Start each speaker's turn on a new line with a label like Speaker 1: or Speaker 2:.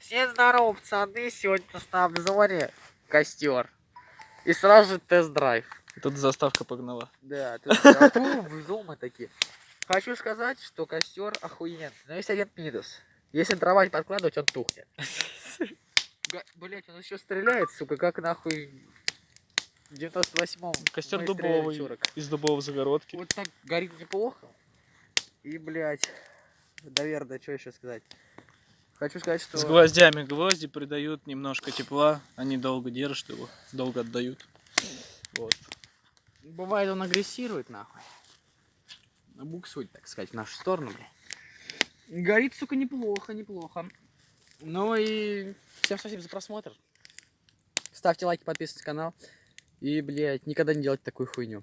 Speaker 1: Всем здорово, пацаны! Сегодня у нас на обзоре костер. И сразу же тест-драйв.
Speaker 2: И тут заставка погнала.
Speaker 1: Да, тест-драйв. Мы такие. Хочу сказать, что костер охуенный. Но есть один минус. Если дрова подкладывать, он тухнет. Блять, он еще стреляет, сука, как нахуй в 98-м.
Speaker 2: Костер дубовый, из дубовой загородки.
Speaker 1: Вот так горит неплохо. И, блять, наверное, что еще сказать? Хочу сказать, что...
Speaker 2: С гвоздями. Гвозди придают немножко тепла, они долго держат его, долго отдают. Вот.
Speaker 1: Бывает, он агрессирует, нахуй. Буксует, так сказать, в нашу сторону, бля. Горит, сука, неплохо, неплохо. Ну и всем спасибо за просмотр. Ставьте лайки, подписывайтесь на канал. И, блядь, никогда не делайте такую хуйню.